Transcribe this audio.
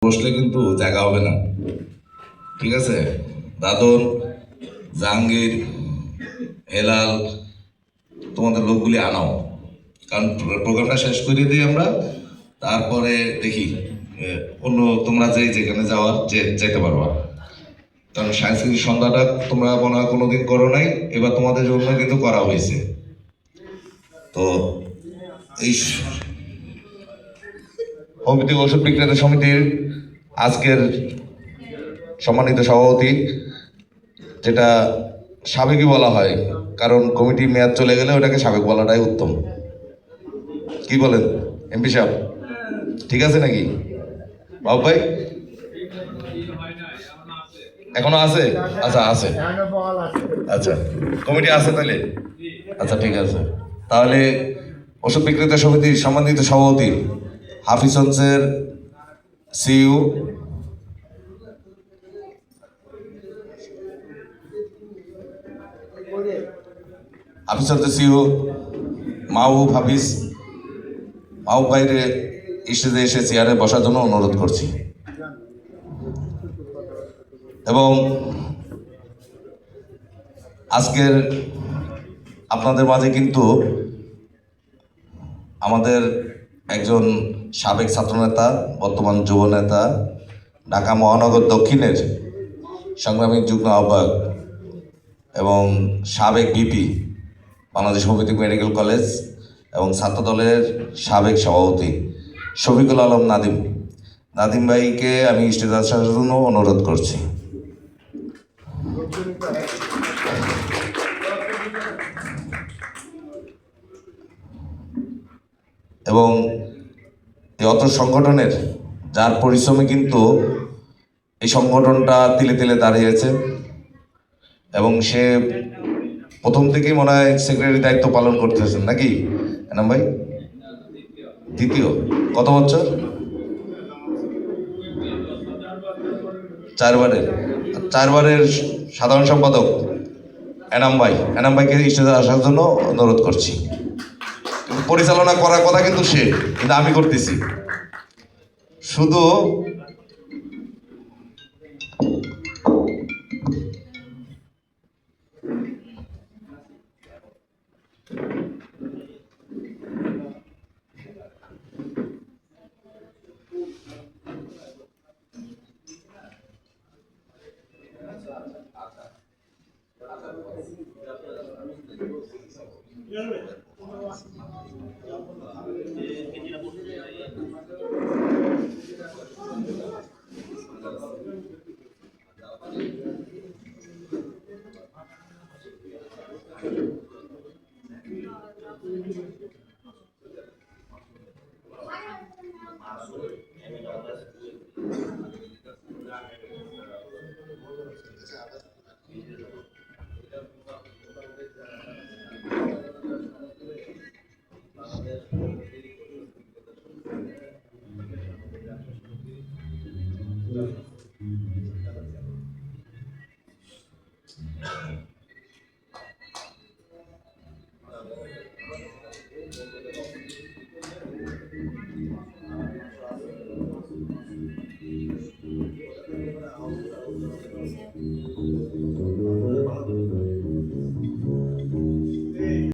বসলে কিন্তু জায়গা হবে না, ঠিক আছে? দাদন, জাহাঙ্গীর, হেলাল, তোমাদের লোকগুলি আনাও, কারণ প্রোগ্রামটা শেষ করে দিই আমরা, তারপরে দেখি অন্য তোমরা যেখানে যাওয়ার যেতে পারবা। কারণ সাংস্কৃতিক সন্ধ্যাটা তোমরা মনে হয় কোনোদিন করো নাই, এবার তোমাদের জন্য কিন্তু করা হয়েছে। তো এই সমিতি ওষুধ বিক্রেতা সমিতির আজকের সম্মানিত সভাপতি, যেটা সাবেকই বলা হয়, কারণ কমিটি মেয়াদ চলে গেলে ওটাকে সাবেক বলাটাই উত্তম। কি বলেন এমপি সাহেব, ঠিক আছে নাকি বাবু ভাই? এখনো আছে? আচ্ছা আছে, আচ্ছা কমিটি আছে তাহলে, আচ্ছা ঠিক আছে। তাহলে ওষুধ বিক্রেতা সমিতির সম্মানিত সভাপতি হাফিজগঞ্জের সিইও সিইও মাহবুব হাফিজ, মাহবুব ভাইরে স্টেজে এসে চেয়ারে বসার জন্য অনুরোধ করছি। এবং আজকের আপনাদের মাঝে কিন্তু আমাদের একজন সাবেক ছাত্রনেতা, বর্তমান যুব নেতা, ঢাকা মহানগর দক্ষিণের সংগ্রামী যুগ্ম আহ্বায়ক এবং সাবেক VP Bangladesh homeopathic medical college এবং ছাত্রদলের সাবেক সভাপতি শফিকুল আলম নাদিম ভাইকে আমি স্টেজে আসার জন্য অনুরোধ করছি। এবং এই অত সংগঠনের যার পরিশ্রমে কিন্তু এই সংগঠনটা তিলে তিলে দাঁড়িয়েছে, এবং সে প্রথম থেকেই মনে হয় সেক্রেটারি দায়িত্ব পালন করতেছেন নাকি এনাম ভাই? দ্বিতীয় কত বছর? 4বারের সাধারণ সম্পাদক এনাম ভাইকে স্টেজে আসার জন্য অনুরোধ করছি। পরিচালনা করার কথা কিন্তু সে, কিন্তু আমি করতেছি শুধু।